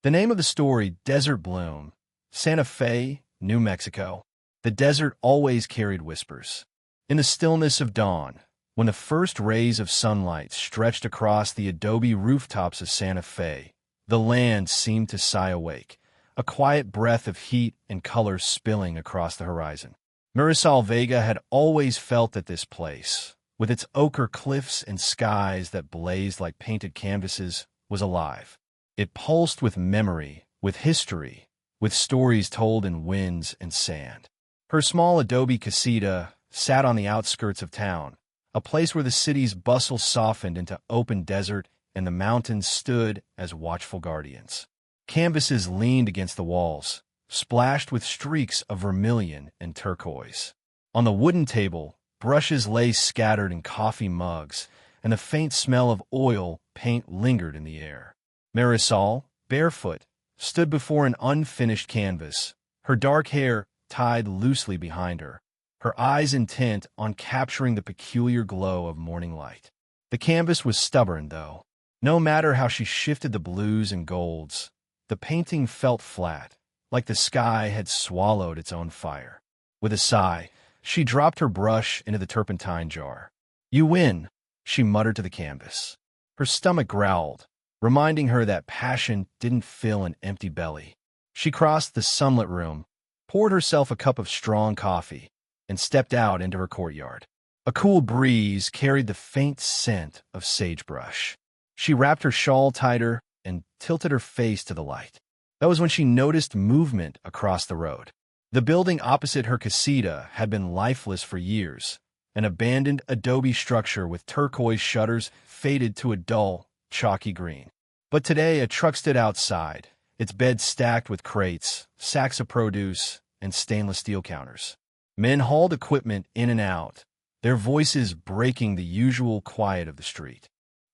The name of the story, Desert Bloom, Santa Fe, New Mexico. The desert always carried whispers. In the stillness of dawn, when the first rays of sunlight stretched across the adobe rooftops of Santa Fe, the land seemed to sigh awake, a quiet breath of heat and color spilling across the horizon. Marisol Vega had always felt that this place, with its ochre cliffs and skies that blazed like painted canvases, was alive. It pulsed with memory, with history, with stories told in winds and sand. Her small adobe casita sat on the outskirts of town, a place where the city's bustle softened into open desert and the mountains stood as watchful guardians. Canvases leaned against the walls, splashed with streaks of vermilion and turquoise. On the wooden table, brushes lay scattered in coffee mugs, and the faint smell of oil paint lingered in the air. Marisol, barefoot, stood before an unfinished canvas, her dark hair tied loosely behind her, her eyes intent on capturing the peculiar glow of morning light. The canvas was stubborn, though. No matter how she shifted the blues and golds, the painting felt flat, like the sky had swallowed its own fire. With a sigh, she dropped her brush into the turpentine jar. "You win," she muttered to the canvas. Her stomach growled, reminding her that passion didn't fill an empty belly. She crossed the sunlit room, poured herself a cup of strong coffee, and stepped out into her courtyard. A cool breeze carried the faint scent of sagebrush. She wrapped her shawl tighter and tilted her face to the light. That was when she noticed movement across the road. The building opposite her casita had been lifeless for years, an abandoned adobe structure with turquoise shutters faded to a dull, chalky green. But today a truck stood outside, its bed stacked with crates, sacks of produce, and stainless steel counters. Men hauled equipment in and out, their voices breaking the usual quiet of the street.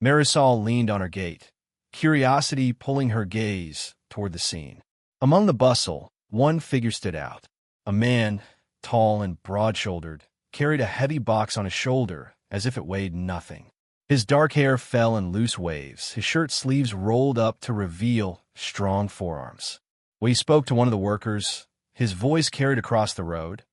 Marisol leaned on her gate, curiosity pulling her gaze toward the scene. Among the bustle, one figure stood out. A man, tall and broad-shouldered, carried a heavy box on his shoulder as if it weighed nothing. His dark hair fell in loose waves, his shirt sleeves rolled up to reveal strong forearms. When he spoke to one of the workers, his voice carried across the road,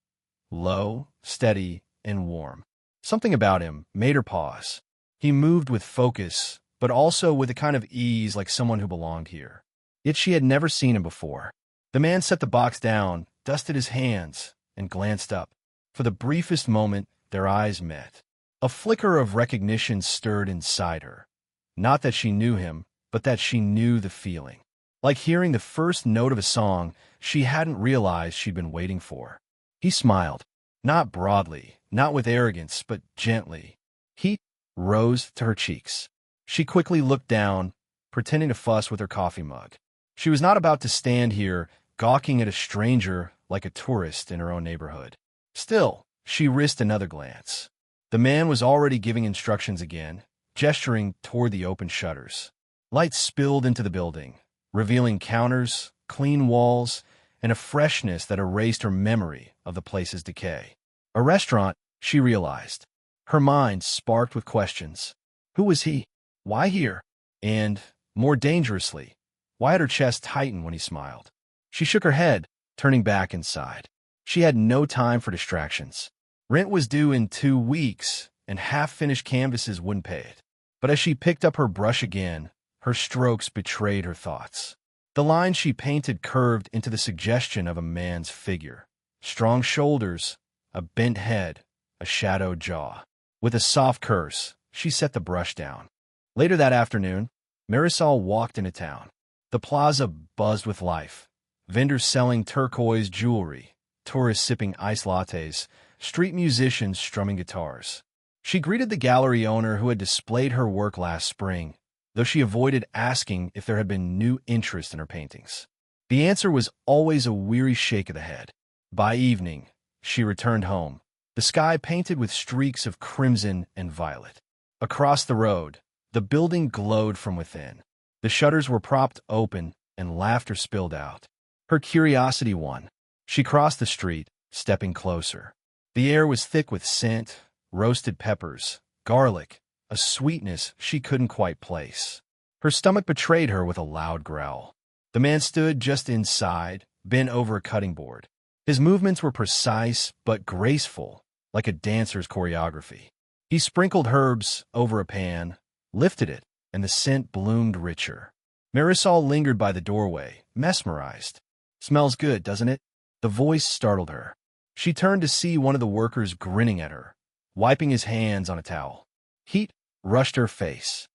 low, steady, and warm. Something about him made her pause. He moved with focus, but also with a kind of ease like someone who belonged here. Yet she had never seen him before. The man set the box down, dusted his hands, and glanced up. For the briefest moment, their eyes met. A flicker of recognition stirred inside her. Not that she knew him, but that she knew the feeling. Like hearing the first note of a song she hadn't realized she'd been waiting for. He smiled. Not broadly, not with arrogance, but gently. Heat rose to her cheeks. She quickly looked down, pretending to fuss with her coffee mug. She was not about to stand here, gawking at a stranger like a tourist in her own neighborhood. Still, she risked another glance. The man was already giving instructions again, gesturing toward the open shutters. Light spilled into the building, revealing counters, clean walls, and a freshness that erased her memory of the place's decay. A restaurant, she realized. Her mind sparked with questions. Who was he? Why here? And, more dangerously, why had her chest tighten when he smiled? She shook her head, turning back inside. She had no time for distractions. Rent was due in 2 weeks, and half-finished canvases wouldn't pay it. But as she picked up her brush again, her strokes betrayed her thoughts. The lines she painted curved into the suggestion of a man's figure. Strong shoulders, a bent head, a shadowed jaw. With a soft curse, she set the brush down. Later that afternoon, Marisol walked into town. The plaza buzzed with life. Vendors selling turquoise jewelry, tourists sipping iced lattes, street musicians strumming guitars. She greeted the gallery owner who had displayed her work last spring, though she avoided asking if there had been new interest in her paintings. The answer was always a weary shake of the head. By evening, she returned home, the sky painted with streaks of crimson and violet. Across the road, the building glowed from within. The shutters were propped open and laughter spilled out. Her curiosity won. She crossed the street, stepping closer. The air was thick with scent, roasted peppers, garlic, a sweetness she couldn't quite place. Her stomach betrayed her with a loud growl. The man stood just inside, bent over a cutting board. His movements were precise but graceful, like a dancer's choreography. He sprinkled herbs over a pan, lifted it, and the scent bloomed richer. Marisol lingered by the doorway, mesmerized. "Smells good, doesn't it?" The voice startled her. She turned to see one of the workers grinning at her, wiping his hands on a towel. Heat rushed her face.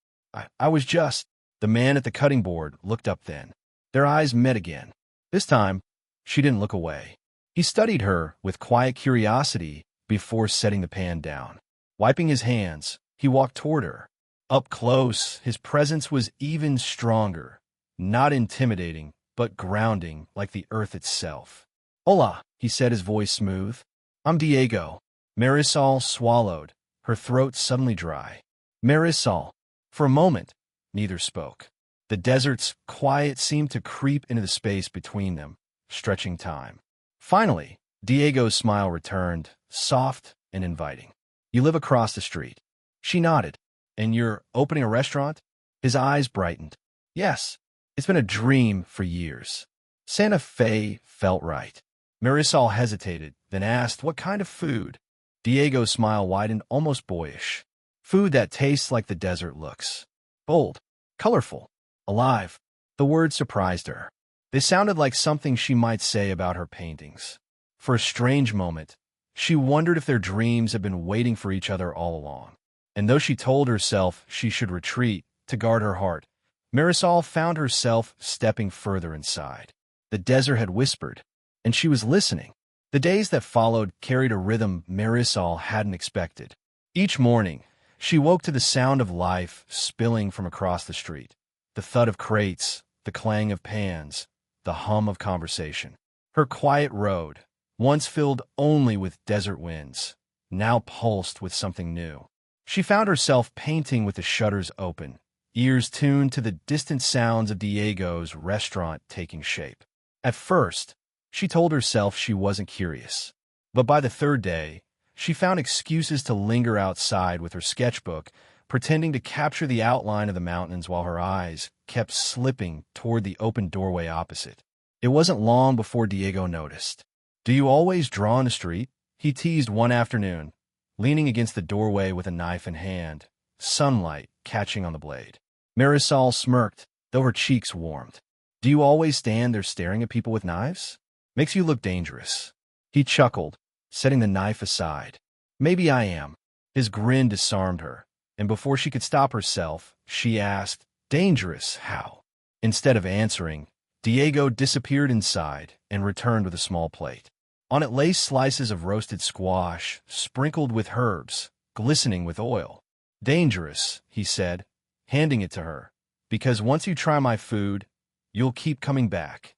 I was just... The man at the cutting board looked up then. Their eyes met again. This time, she didn't look away. He studied her with quiet curiosity before setting the pan down. Wiping his hands, he walked toward her. Up close, his presence was even stronger, not intimidating, but grounding like the earth itself. "Hola," he said, his voice smooth. "I'm Diego." Marisol swallowed, her throat suddenly dry. Marisol. For a moment, neither spoke. The desert's quiet seemed to creep into the space between them, stretching time. Finally, Diego's smile returned, soft and inviting. "You live across the street." She nodded. "And you're opening a restaurant?" His eyes brightened. "Yes, it's been a dream for years." Santa Fe felt right. Marisol hesitated, then asked, "What kind of food?" Diego's smile widened, almost boyish. "Food that tastes like the desert looks. Bold, colorful, alive." The words surprised her. They sounded like something she might say about her paintings. For a strange moment, she wondered if their dreams had been waiting for each other all along. And though she told herself she should retreat to guard her heart, Marisol found herself stepping further inside. The desert had whispered, and she was listening. The days that followed carried a rhythm Marisol hadn't expected. Each morning, she woke to the sound of life spilling from across the street. The thud of crates, the clang of pans, the hum of conversation. Her quiet road, once filled only with desert winds, now pulsed with something new. She found herself painting with the shutters open, ears tuned to the distant sounds of Diego's restaurant taking shape. At first, she told herself she wasn't curious. But by the third day, she found excuses to linger outside with her sketchbook, pretending to capture the outline of the mountains while her eyes kept slipping toward the open doorway opposite. It wasn't long before Diego noticed. "Do you always draw in the street?" he teased one afternoon, leaning against the doorway with a knife in hand, sunlight catching on the blade. Marisol smirked, though her cheeks warmed. "Do you always stand there staring at people with knives? Makes you look dangerous." He chuckled, setting the knife aside. "Maybe I am." His grin disarmed her, and before she could stop herself, she asked, "Dangerous, how?" Instead of answering, Diego disappeared inside and returned with a small plate. On it lay slices of roasted squash, sprinkled with herbs, glistening with oil. "Dangerous," he said, handing it to her, "because once you try my food, you'll keep coming back."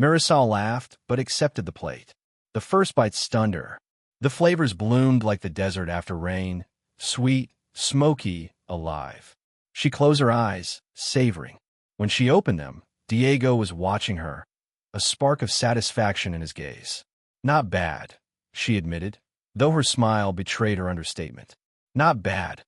Marisol laughed, but accepted the plate. The first bite stunned her. The flavors bloomed like the desert after rain, sweet, smoky, alive. She closed her eyes, savoring. When she opened them, Diego was watching her, a spark of satisfaction in his gaze. "Not bad," she admitted, though her smile betrayed her understatement. "Not bad,"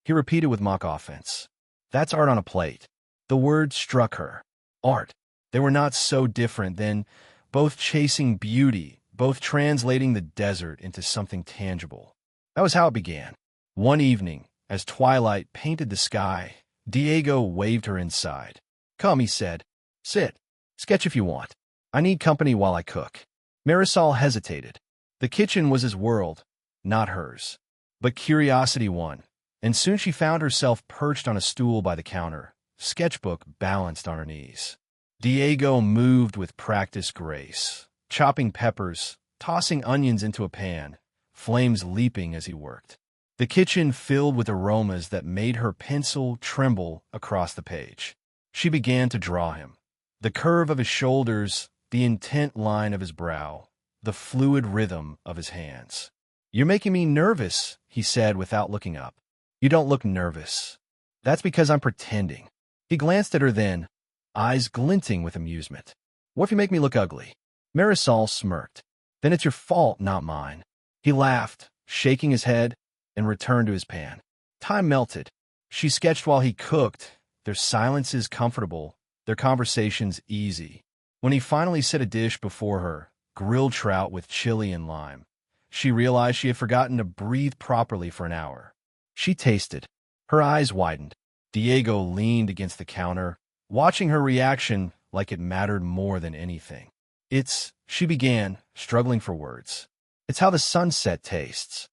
he repeated with mock offense. "That's art on a plate." The word struck her. Art. They were not so different then, both chasing beauty, both translating the desert into something tangible. That was how it began. One evening, as twilight painted the sky, Diego waved her inside. "Come," he said. "Sit. Sketch if you want. I need company while I cook." Marisol hesitated. The kitchen was his world, not hers. But curiosity won, and soon she found herself perched on a stool by the counter, sketchbook balanced on her knees. Diego moved with practiced grace, chopping peppers, tossing onions into a pan, flames leaping as he worked. The kitchen filled with aromas that made her pencil tremble across the page. She began to draw him. The curve of his shoulders, the intent line of his brow, the fluid rhythm of his hands. "You're making me nervous," he said without looking up. "You don't look nervous." "That's because I'm pretending." He glanced at her then, eyes glinting with amusement. "What if you make me look ugly?" Marisol smirked. "Then it's your fault, not mine." He laughed, shaking his head, and returned to his pan. Time melted. She sketched while he cooked, their silences comfortable, their conversations easy. When he finally set a dish before her, grilled trout with chili and lime, she realized she had forgotten to breathe properly for an hour. She tasted. Her eyes widened. Diego leaned against the counter, watching her reaction like it mattered more than anything. She began, struggling for words. It's how the sunset tastes.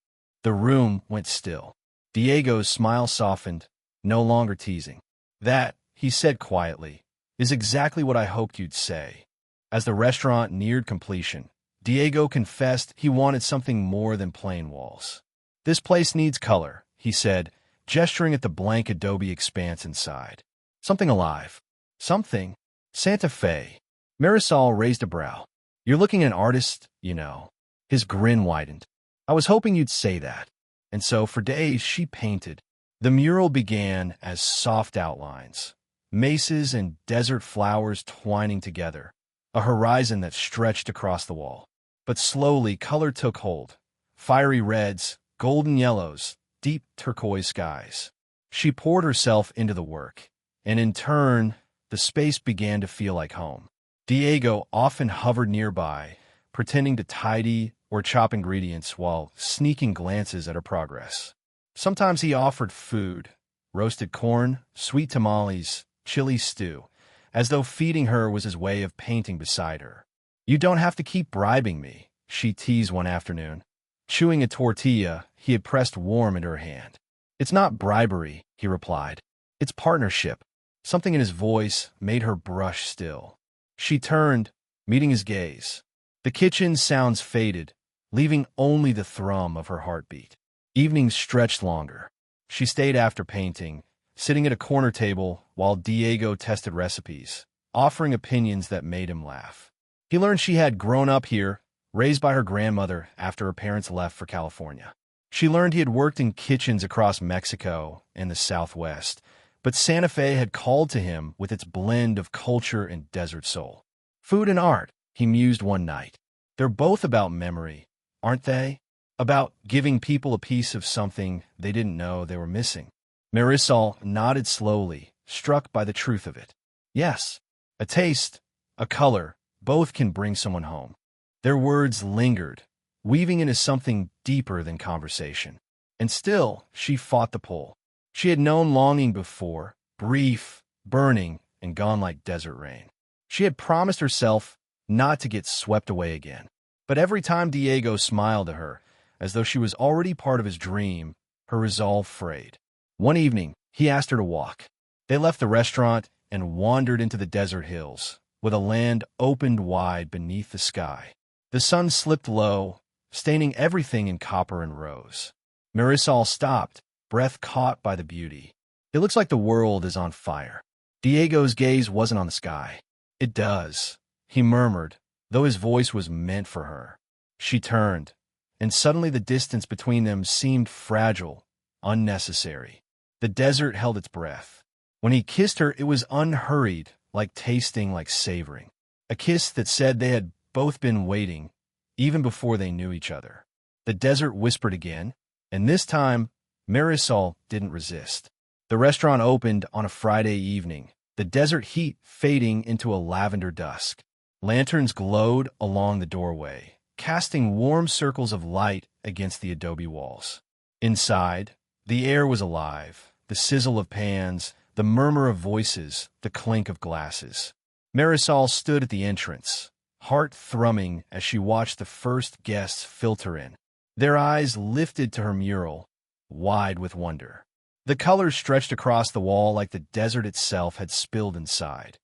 The room went still. Diego's smile softened, no longer teasing. That, he said quietly, is exactly what I hoped you'd say. As the restaurant neared completion, Diego confessed he wanted something more than plain walls. This place needs color, he said, gesturing at the blank adobe expanse inside. Something alive. Something. Santa Fe. Marisol raised a brow. You're looking at an artist, you know. His grin widened. I was hoping you'd say that. And so, for days, she painted. The mural began as soft outlines, mesas and desert flowers twining together, a horizon that stretched across the wall. But slowly, color took hold. Fiery reds, golden yellows, deep turquoise skies. She poured herself into the work, and in turn, the space began to feel like home. Diego often hovered nearby, pretending to tidy or chop ingredients while sneaking glances at her progress. Sometimes he offered food, roasted corn, sweet tamales, chili stew, as though feeding her was his way of painting beside her. You don't have to keep bribing me, she teased one afternoon. Chewing a tortilla he had pressed warm into her hand. It's not bribery, he replied. It's partnership. Something in his voice made her brush still. She turned, meeting his gaze. The kitchen's sounds faded, leaving only the thrum of her heartbeat. Evenings stretched longer. She stayed after painting, sitting at a corner table while Diego tested recipes, offering opinions that made him laugh. He learned she had grown up here, raised by her grandmother after her parents left for California. She learned he had worked in kitchens across Mexico and the Southwest, but Santa Fe had called to him with its blend of culture and desert soul. Food and art, he mused one night. They're both about memory, aren't they? About giving people a piece of something they didn't know they were missing. Marisol nodded slowly, struck by the truth of it. Yes, a taste, a color, both can bring someone home. Their words lingered, weaving into something deeper than conversation. And still, she fought the pull. She had known longing before, brief, burning, and gone like desert rain. She had promised herself not to get swept away again. But every time Diego smiled at her, as though she was already part of his dream, her resolve frayed. One evening, he asked her to walk. They left the restaurant and wandered into the desert hills, with a land opened wide beneath the sky. The sun slipped low, staining everything in copper and rose. Marisol stopped, breath caught by the beauty. It looks like the world is on fire. Diego's gaze wasn't on the sky. It does, he murmured, though his voice was meant for her. She turned, and suddenly the distance between them seemed fragile, unnecessary. The desert held its breath. When he kissed her, it was unhurried, like tasting, like savoring. A kiss that said they had both been waiting, even before they knew each other. The desert whispered again, and this time, Marisol didn't resist. The restaurant opened on a Friday evening, the desert heat fading into a lavender dusk. Lanterns glowed along the doorway, casting warm circles of light against the adobe walls. Inside, the air was alive, the sizzle of pans, the murmur of voices, the clink of glasses. Marisol stood at the entrance, heart thrumming as she watched the first guests filter in. Their eyes lifted to her mural, wide with wonder. The colors stretched across the wall like the desert itself had spilled inside.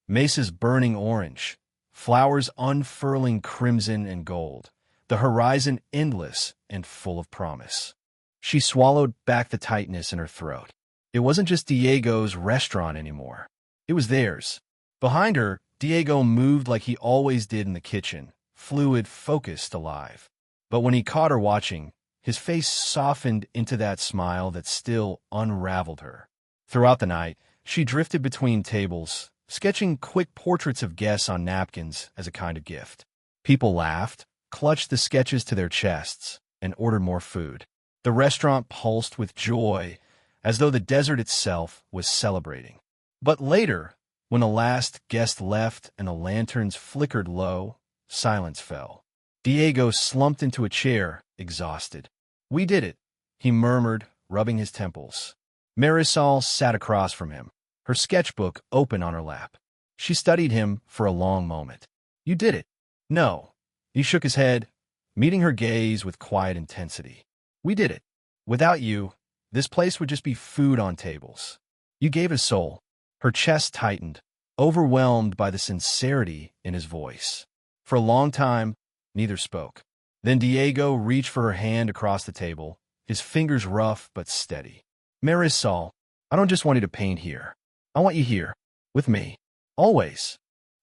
Mesas burning orange, flowers unfurling crimson and gold, the horizon endless and full of promise. She swallowed back the tightness in her throat. It wasn't just Diego's restaurant anymore. It was theirs. Behind her, Diego moved like he always did in the kitchen, fluid, focused, alive. But when he caught her watching, his face softened into that smile that still unraveled her. Throughout the night, she drifted between tables, sketching quick portraits of guests on napkins as a kind of gift. People laughed, clutched the sketches to their chests, and ordered more food. The restaurant pulsed with joy, as though the desert itself was celebrating. But later, When the last guest left and the lanterns flickered low, silence fell. Diego slumped into a chair, exhausted. "We did it," he murmured, rubbing his temples. Marisol sat across from him, her sketchbook open on her lap. She studied him for a long moment. "You did it." "No." He shook his head, meeting her gaze with quiet intensity. "We did it. Without you, this place would just be food on tables. You gave us soul." Her chest tightened, overwhelmed by the sincerity in his voice. For a long time, neither spoke. Then Diego reached for her hand across the table, his fingers rough but steady. "Marisol, I don't just want you to paint here. I want you here, with me. Always."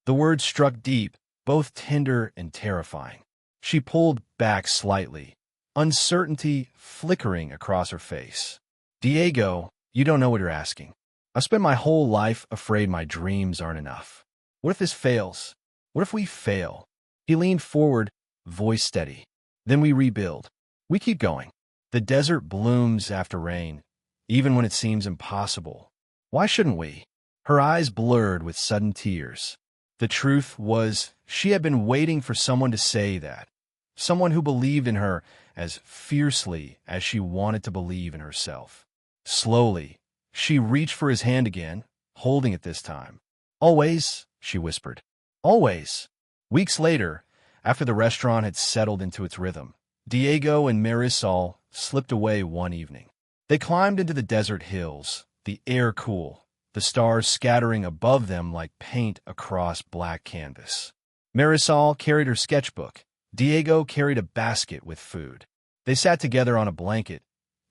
The words struck deep, both tender and terrifying. She pulled back slightly, uncertainty flickering across her face. "Diego, you don't know what you're asking. I've spent my whole life afraid my dreams aren't enough. What if this fails? What if we fail?" He leaned forward, voice steady. "Then we rebuild. We keep going. The desert blooms after rain, even when it seems impossible. Why shouldn't we?" Her eyes blurred with sudden tears. The truth was, she had been waiting for someone to say that. Someone who believed in her as fiercely as she wanted to believe in herself. Slowly, she reached for his hand again, holding it this time. "Always," she whispered. "Always." Weeks later, after the restaurant had settled into its rhythm, Diego and Marisol slipped away one evening. They climbed into the desert hills, the air cool, the stars scattering above them like paint across black canvas. Marisol carried her sketchbook. Diego carried a basket with food. They sat together on a blanket,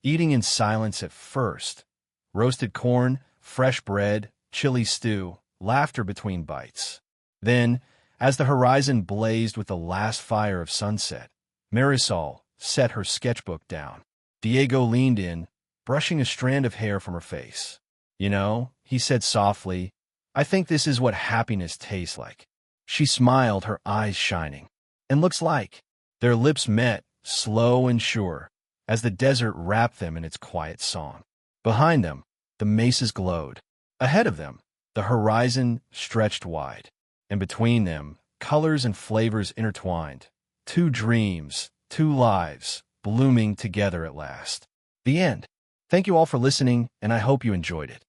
eating in silence at first. Roasted corn, fresh bread, chili stew, laughter between bites. Then, as the horizon blazed with the last fire of sunset, Marisol set her sketchbook down. Diego leaned in, brushing a strand of hair from her face. "You know," he said softly, "I think this is what happiness tastes like." She smiled, her eyes shining. "And looks like." Their lips met, slow and sure, as the desert wrapped them in its quiet song. Behind them, the mesas glowed. Ahead of them, the horizon stretched wide. And between them, colors and flavors intertwined. Two dreams, two lives, blooming together at last. The end. Thank you all for listening, and I hope you enjoyed it.